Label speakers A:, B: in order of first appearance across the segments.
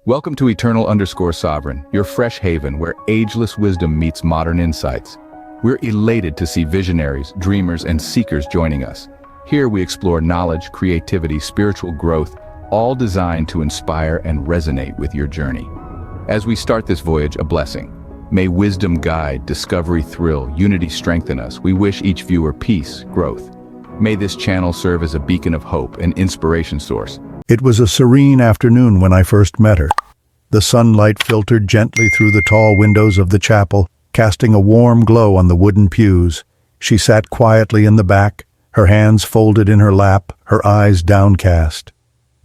A: Welcome to Eternal_Sovereign, your fresh haven where ageless wisdom meets modern insights. We're elated to see visionaries, dreamers, and seekers joining us. Here we explore knowledge, creativity, spiritual growth, all designed to inspire and resonate with your journey. As we start this voyage, a blessing. May wisdom guide, discovery thrill, unity strengthen us. We wish each viewer peace, growth. May this channel serve as a beacon of hope and inspiration source.
B: It was a serene afternoon when I first met her. The sunlight filtered gently through the tall windows of the chapel, casting a warm glow on the wooden pews. She sat quietly in the back, her hands folded in her lap, her eyes downcast.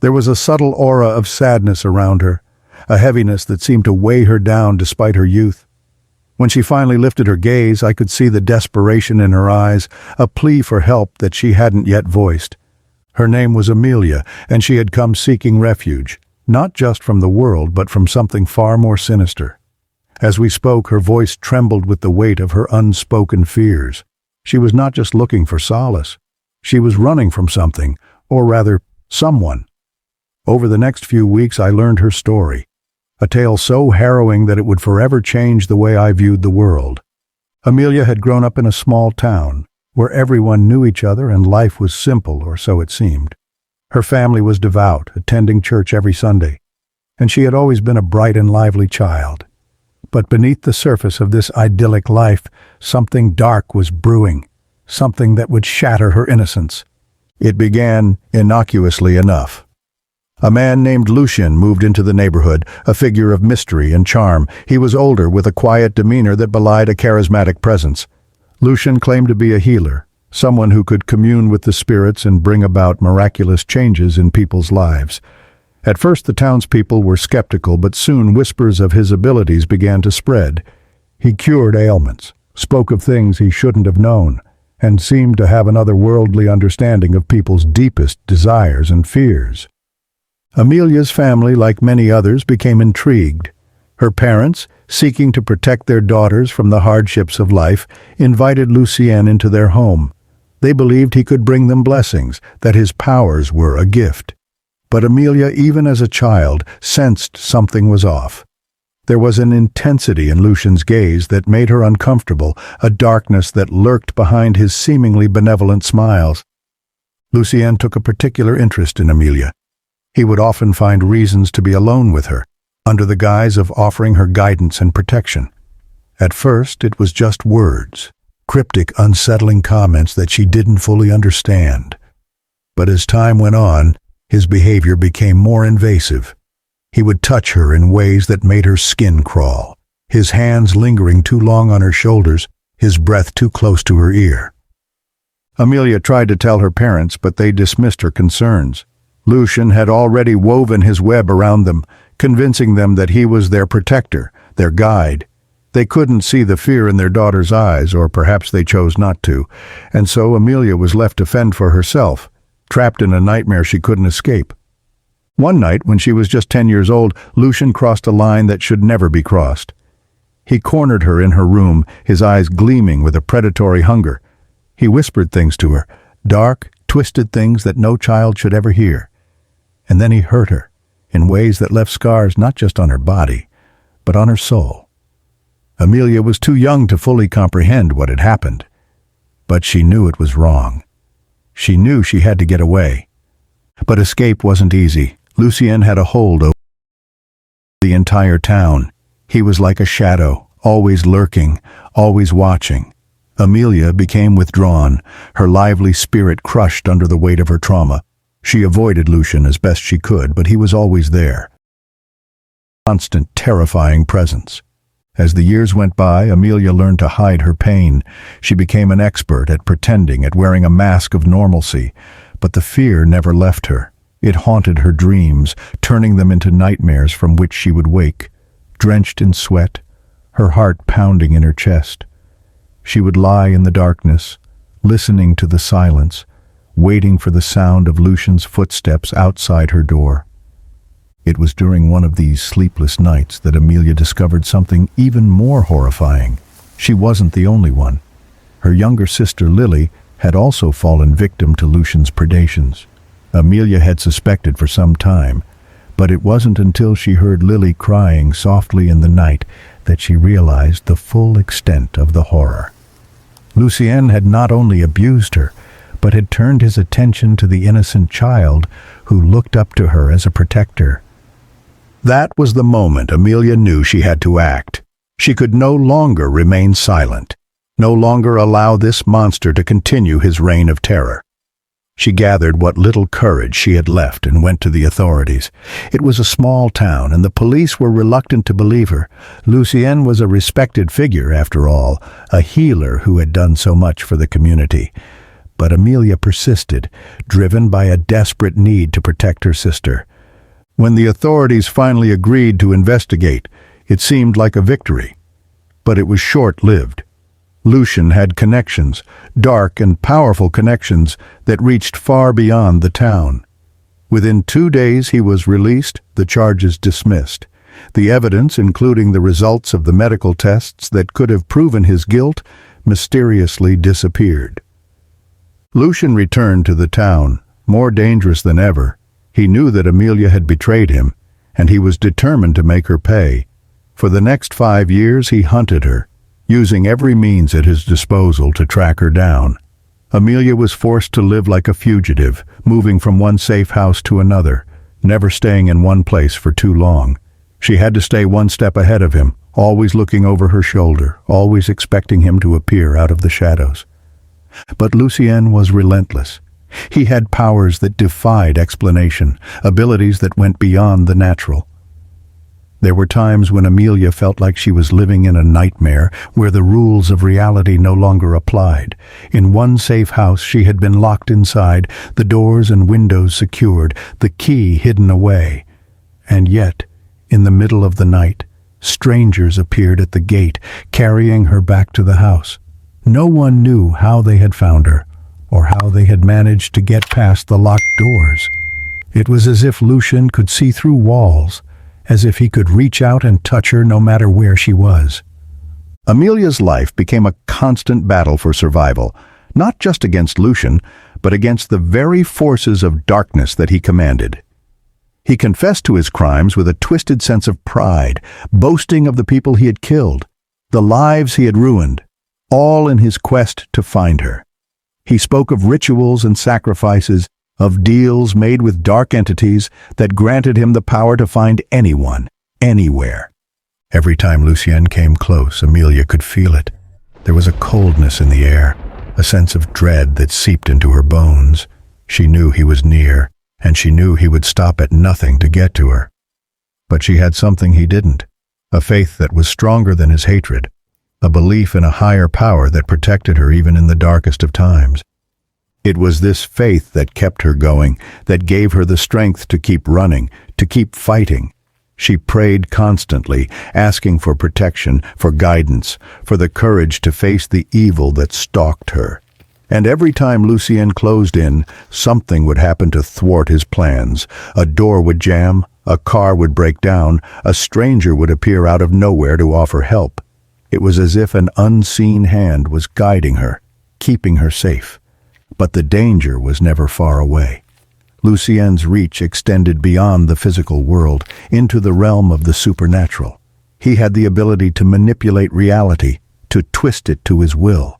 B: There was a subtle aura of sadness around her, a heaviness that seemed to weigh her down despite her youth. When she finally lifted her gaze, I could see the desperation in her eyes, a plea for help that she hadn't yet voiced. Her name was Amelia, and she had come seeking refuge, not just from the world, but from something far more sinister. As we spoke, her voice trembled with the weight of her unspoken fears. She was not just looking for solace. She was running from something, or rather, someone. Over the next few weeks, I learned her story, a tale so harrowing that it would forever change the way I viewed the world. Amelia had grown up in a small town, where everyone knew each other and life was simple, or so it seemed. Her family was devout, attending church every Sunday, and she had always been a bright and lively child. But beneath the surface of this idyllic life, something dark was brewing, something that would shatter her innocence. It began innocuously enough. A man named Lucien moved into the neighborhood, a figure of mystery and charm. He was older, with a quiet demeanor that belied a charismatic presence. Lucien claimed to be a healer, someone who could commune with the spirits and bring about miraculous changes in people's lives. At first the townspeople were skeptical, but soon whispers of his abilities began to spread. He cured ailments, spoke of things he shouldn't have known, and seemed to have an otherworldly understanding of people's deepest desires and fears. Amelia's family, like many others, became intrigued. Her parents, seeking to protect their daughters from the hardships of life, invited Lucien into their home. They believed he could bring them blessings, that his powers were a gift. But Amelia, even as a child, sensed something was off. There was an intensity in Lucien's gaze that made her uncomfortable, a darkness that lurked behind his seemingly benevolent smiles. Lucien took a particular interest in Amelia. He would often find reasons to be alone with her, under the guise of offering her guidance and protection. At first, it was just words, cryptic, unsettling comments that she didn't fully understand. But as time went on, his behavior became more invasive. He would touch her in ways that made her skin crawl, his hands lingering too long on her shoulders, his breath too close to her ear. Amelia tried to tell her parents, but they dismissed her concerns. Lucien had already woven his web around them, convincing them that he was their protector, their guide. They couldn't see the fear in their daughter's eyes, or perhaps they chose not to, and so Amelia was left to fend for herself, trapped in a nightmare she couldn't escape. One night, when she was just 10 years old, Lucien crossed a line that should never be crossed. He cornered her in her room, his eyes gleaming with a predatory hunger. He whispered things to her, dark, twisted things that no child should ever hear. And then he hurt her, in ways that left scars not just on her body, but on her soul. Amelia was too young to fully comprehend what had happened, but she knew it was wrong. She knew she had to get away. But escape wasn't easy. Lucien had a hold over the entire town. He was like a shadow, always lurking, always watching. Amelia became withdrawn, her lively spirit crushed under the weight of her trauma. She avoided Lucien as best she could, but he was always there. Constant, terrifying presence. As the years went by, Amelia learned to hide her pain. She became an expert at pretending, at wearing a mask of normalcy. But the fear never left her. It haunted her dreams, turning them into nightmares from which she would wake, drenched in sweat, her heart pounding in her chest. She would lie in the darkness, listening to the silence, waiting for the sound of Lucien's footsteps outside her door. It was during one of these sleepless nights that Amelia discovered something even more horrifying. She wasn't the only one. Her younger sister Lily had also fallen victim to Lucien's predations. Amelia had suspected for some time, But it wasn't until she heard Lily crying softly in the night that she realized the full extent of the horror. Lucien had not only abused her, but had turned his attention to the innocent child who looked up to her as a protector. That was the moment Amelia knew she had to act. She could no longer remain silent, no longer allow this monster to continue his reign of terror. She gathered what little courage she had left and went to the authorities. It was a small town, and the police were reluctant to believe her. Lucien was a respected figure, after all, a healer who had done so much for the community. But Amelia persisted, driven by a desperate need to protect her sister. When the authorities finally agreed to investigate, it seemed like a victory. But it was short-lived. Lucien had connections, dark and powerful connections that reached far beyond the town. Within 2 days he was released, the charges dismissed. The evidence, including the results of the medical tests that could have proven his guilt, mysteriously disappeared. Lucien returned to the town, more dangerous than ever. He knew that Amelia had betrayed him, and he was determined to make her pay. For the next 5 years he hunted her, using every means at his disposal to track her down. Amelia was forced to live like a fugitive, moving from one safe house to another, never staying in one place for too long. She had to stay one step ahead of him, always looking over her shoulder, always expecting him to appear out of the shadows. But Lucien was relentless. He had powers that defied explanation, abilities that went beyond the natural. There were times when Amelia felt like she was living in a nightmare where the rules of reality no longer applied. In one safe house she had been locked inside, the doors and windows secured, the key hidden away. And yet, in the middle of the night, strangers appeared at the gate, carrying her back to the house. No one knew how they had found her, or how they had managed to get past the locked doors. It was as if Lucien could see through walls, as if he could reach out and touch her no matter where she was. Amelia's life became a constant battle for survival, not just against Lucien, but against the very forces of darkness that he commanded. He confessed to his crimes with a twisted sense of pride, boasting of the people he had killed, the lives he had ruined, all in his quest to find her. He spoke of rituals and sacrifices, of deals made with dark entities that granted him the power to find anyone, anywhere. Every time Lucien came close, Amelia could feel it. There was a coldness in the air, a sense of dread that seeped into her bones. She knew he was near, and she knew he would stop at nothing to get to her. But she had something he didn't, a faith that was stronger than his hatred, a belief in a higher power that protected her even in the darkest of times. It was this faith that kept her going, that gave her the strength to keep running, to keep fighting. She prayed constantly, asking for protection, for guidance, for the courage to face the evil that stalked her. And every time Lucien closed in, something would happen to thwart his plans. A door would jam, a car would break down, a stranger would appear out of nowhere to offer help. It was as if an unseen hand was guiding her, keeping her safe. But the danger was never far away. Lucien's reach extended beyond the physical world, into the realm of the supernatural. He had the ability to manipulate reality, to twist it to his will.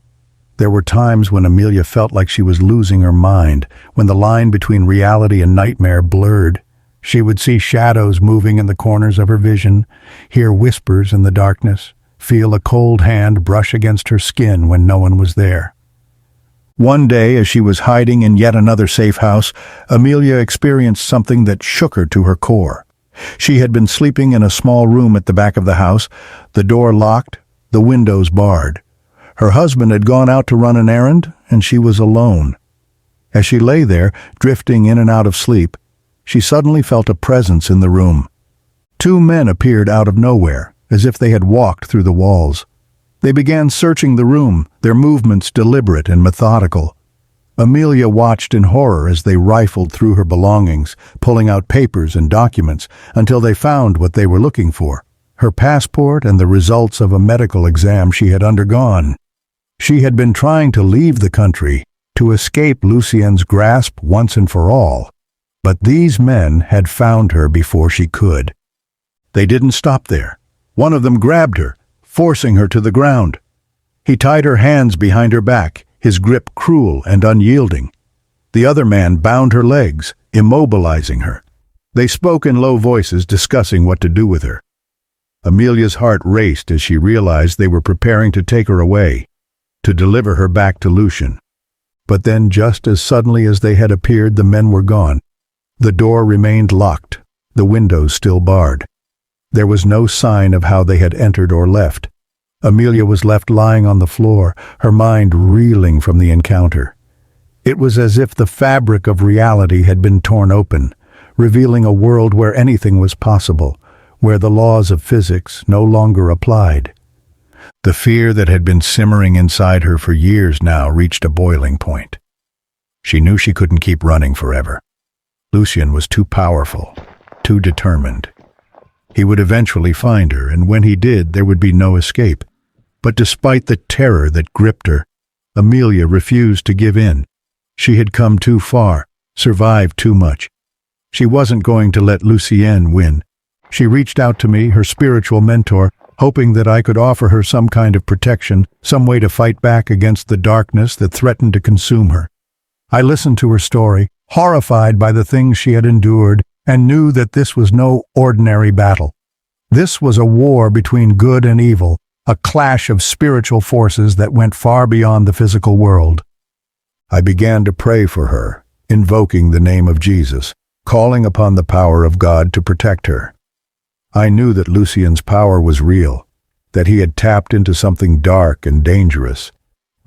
B: There were times when Amelia felt like she was losing her mind, when the line between reality and nightmare blurred. She would see shadows moving in the corners of her vision, hear whispers in the darkness, feel a cold hand brush against her skin when no one was there. One day, as she was hiding in yet another safe house, Amelia experienced something that shook her to her core. She had been sleeping in a small room at the back of the house, the door locked, the windows barred. Her husband had gone out to run an errand, and she was alone. As she lay there, drifting in and out of sleep, she suddenly felt a presence in the room. 2 men appeared out of nowhere, as if they had walked through the walls. They began searching the room, their movements deliberate and methodical. Amelia watched in horror as they rifled through her belongings, pulling out papers and documents, until they found what they were looking for: her passport and the results of a medical exam she had undergone. She had been trying to leave the country, to escape Lucien's grasp once and for all. But these men had found her before she could. They didn't stop there. One of them grabbed her, forcing her to the ground. He tied her hands behind her back, his grip cruel and unyielding. The other man bound her legs, immobilizing her. They spoke in low voices, discussing what to do with her. Amelia's heart raced as she realized they were preparing to take her away, to deliver her back to Lucian. But then, just as suddenly as they had appeared, the men were gone. The door remained locked, the windows still barred. There was no sign of how they had entered or left. Amelia was left lying on the floor, her mind reeling from the encounter. It was as if the fabric of reality had been torn open, revealing a world where anything was possible, where the laws of physics no longer applied. The fear that had been simmering inside her for years now reached a boiling point. She knew she couldn't keep running forever. Lucian was too powerful, too determined. He would eventually find her, and when he did, there would be no escape. But despite the terror that gripped her, Amelia refused to give in. She had come too far, survived too much. She wasn't going to let Lucien win. She reached out to me, her spiritual mentor, hoping that I could offer her some kind of protection, some way to fight back against the darkness that threatened to consume her. I listened to her story, horrified by the things she had endured, and knew that this was no ordinary battle. This was a war between good and evil, a clash of spiritual forces that went far beyond the physical world. I began to pray for her, invoking the name of Jesus, calling upon the power of God to protect her. I knew that Lucien's power was real, that he had tapped into something dark and dangerous,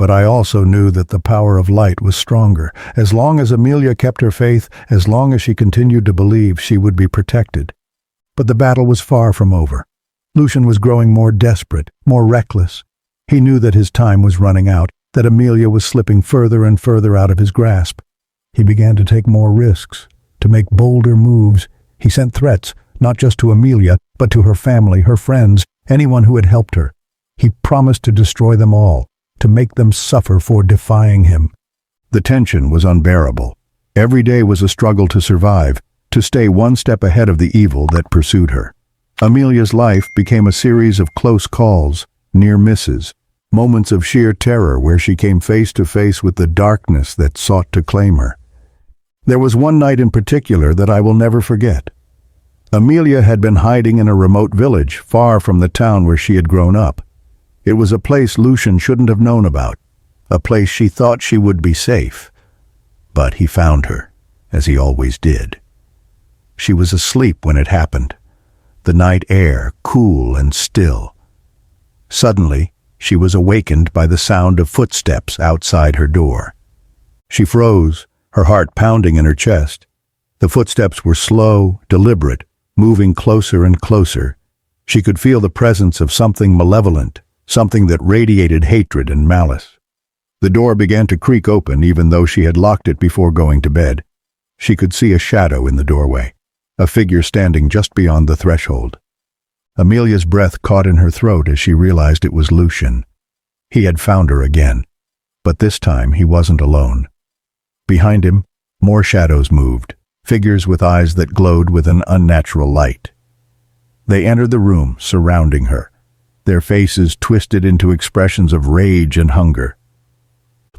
B: but I also knew that the power of light was stronger. As long as Amelia kept her faith, as long as she continued to believe, she would be protected. But the battle was far from over. Lucian was growing more desperate, more reckless. He knew that his time was running out, that Amelia was slipping further and further out of his grasp. He began to take more risks, to make bolder moves. He sent threats, not just to Amelia, but to her family, her friends, anyone who had helped her. He promised to destroy them all, to make them suffer for defying him. The tension was unbearable. Every day was a struggle to survive, to stay one step ahead of the evil that pursued her. Amelia's life became a series of close calls, near misses, moments of sheer terror where she came face to face with the darkness that sought to claim her. There was one night in particular that I will never forget. Amelia had been hiding in a remote village, far from the town where she had grown up. It was a place Lucian shouldn't have known about, a place she thought she would be safe. But he found her, as he always did. She was asleep when it happened, the night air cool and still. Suddenly, she was awakened by the sound of footsteps outside her door. She froze, her heart pounding in her chest. The footsteps were slow, deliberate, moving closer and closer. She could feel the presence of something malevolent, something that radiated hatred and malice. The door began to creak open even though she had locked it before going to bed. She could see a shadow in the doorway, a figure standing just beyond the threshold. Amelia's breath caught in her throat as she realized it was Lucian. He had found her again, but this time he wasn't alone. Behind him, more shadows moved, figures with eyes that glowed with an unnatural light. They entered the room, surrounding her, their faces twisted into expressions of rage and hunger.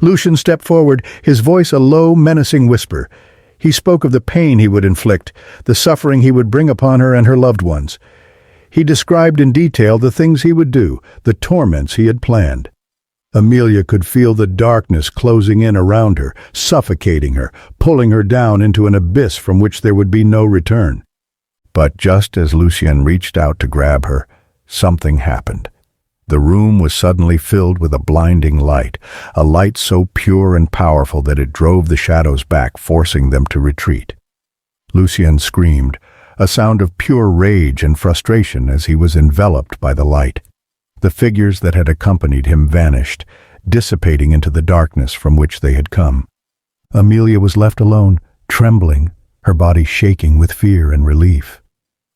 B: Lucian stepped forward, his voice a low, menacing whisper. He spoke of the pain he would inflict, the suffering he would bring upon her and her loved ones. He described in detail the things he would do, the torments he had planned. Amelia could feel the darkness closing in around her, suffocating her, pulling her down into an abyss from which there would be no return. But just as Lucian reached out to grab her, something happened. The room was suddenly filled with a blinding light, a light so pure and powerful that it drove the shadows back, forcing them to retreat. Lucian screamed, a sound of pure rage and frustration as he was enveloped by the light. The figures that had accompanied him vanished, dissipating into the darkness from which they had come. Amelia was left alone, trembling, her body shaking with fear and relief.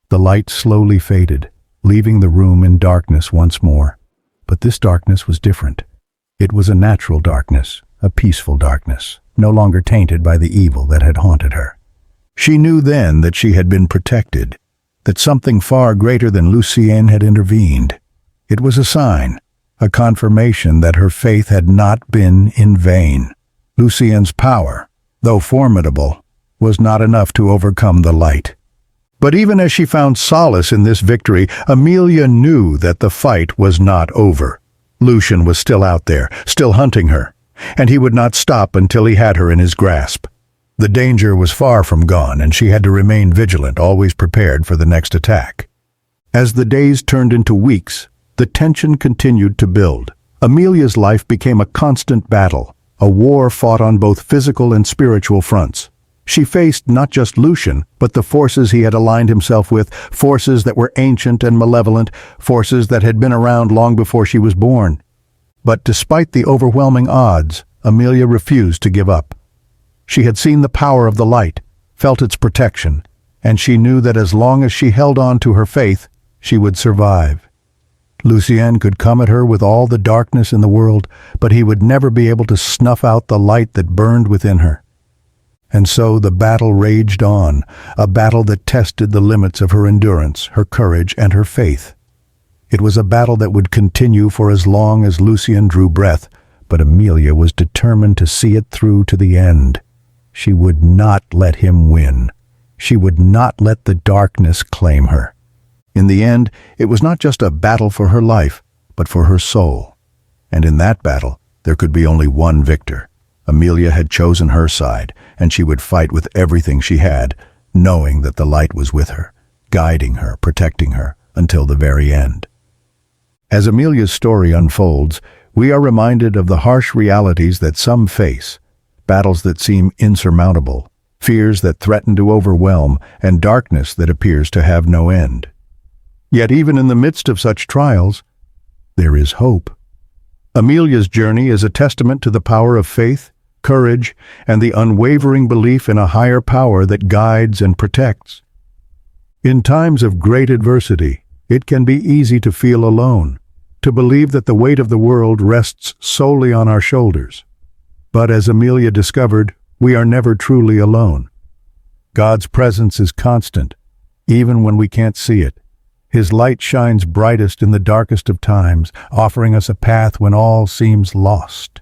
B: The light slowly faded, leaving the room in darkness once more. But this darkness was different. It was a natural darkness, a peaceful darkness, no longer tainted by the evil that had haunted her. She knew then that she had been protected, that something far greater than Lucienne had intervened. It was a sign, a confirmation that her faith had not been in vain. Lucienne's power, though formidable, was not enough to overcome the light. But even as she found solace in this victory, Amelia knew that the fight was not over. Lucien was still out there, still hunting her, and he would not stop until he had her in his grasp. The danger was far from gone, and she had to remain vigilant, always prepared for the next attack. As the days turned into weeks, the tension continued to build. Amelia's life became a constant battle, a war fought on both physical and spiritual fronts. She faced not just Lucien, but the forces he had aligned himself with, forces that were ancient and malevolent, forces that had been around long before she was born. But despite the overwhelming odds, Amelia refused to give up. She had seen the power of the light, felt its protection, and she knew that as long as she held on to her faith, she would survive. Lucien could come at her with all the darkness in the world, but he would never be able to snuff out the light that burned within her. And so the battle raged on, a battle that tested the limits of her endurance, her courage, and her faith. It was a battle that would continue for as long as Lucien drew breath, but Amelia was determined to see it through to the end. She would not let him win. She would not let the darkness claim her. In the end, it was not just a battle for her life, but for her soul. And in that battle, there could be only one victor. Amelia had chosen her side, and she would fight with everything she had, knowing that the light was with her, guiding her, protecting her, until the very end. As Amelia's story unfolds, we are reminded of the harsh realities that some face, battles that seem insurmountable, fears that threaten to overwhelm, and darkness that appears to have no end. Yet even in the midst of such trials, there is hope. Amelia's journey is a testament to the power of faith, courage, and the unwavering belief in a higher power that guides and protects. In times of great adversity, it can be easy to feel alone, to believe that the weight of the world rests solely on our shoulders. But as Amelia discovered, we are never truly alone. God's presence is constant, even when we can't see it. His light shines brightest in the darkest of times, offering us a path when all seems lost.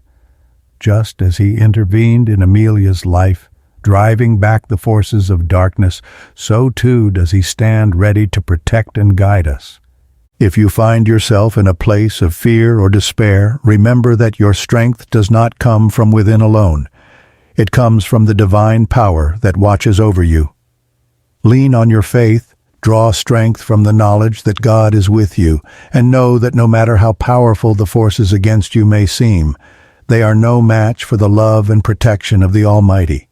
B: Just as he intervened in Amelia's life, driving back the forces of darkness, so too does he stand ready to protect and guide us. If you find yourself in a place of fear or despair, remember that your strength does not come from within alone. It comes from the divine power that watches over you. Lean on your faith, draw strength from the knowledge that God is with you, and know that no matter how powerful the forces against you may seem, they are no match for the love and protection of the Almighty.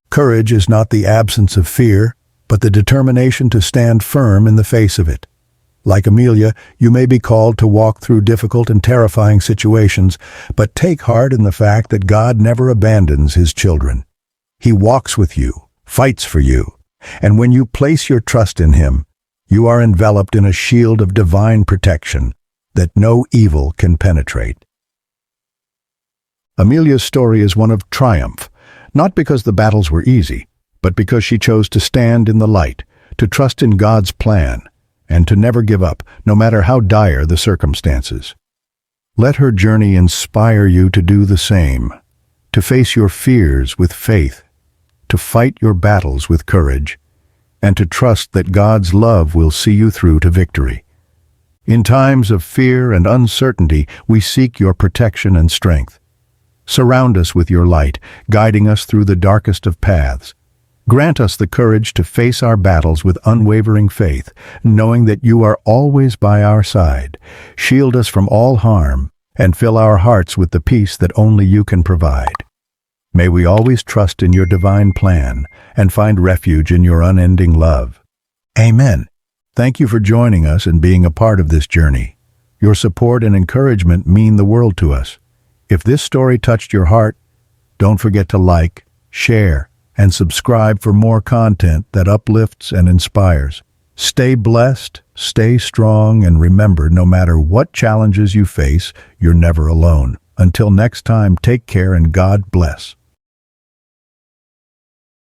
B: Courage is not the absence of fear, but the determination to stand firm in the face of it. Like Amelia, you may be called to walk through difficult and terrifying situations, but take heart in the fact that God never abandons his children. He walks with you, fights for you, and when you place your trust in him, you are enveloped in a shield of divine protection that no evil can penetrate. Amelia's story is one of triumph, not because the battles were easy, but because she chose to stand in the light, to trust in God's plan, and to never give up, no matter how dire the circumstances. Let her journey inspire you to do the same, to face your fears with faith, to fight your battles with courage, and to trust that God's love will see you through to victory. In times of fear and uncertainty, we seek your protection and strength. Surround us with your light, guiding us through the darkest of paths. Grant us the courage to face our battles with unwavering faith, knowing that you are always by our side. Shield us from all harm, and fill our hearts with the peace that only you can provide. May we always trust in your divine plan and find refuge in your unending love. Amen. Thank you for joining us and being a part of this journey. Your support and encouragement mean the world to us. If this story touched your heart, don't forget to like, share, and subscribe for more content that uplifts and inspires. Stay blessed, stay strong, and remember, no matter what challenges you face, you're never alone. Until next time, take care and God bless.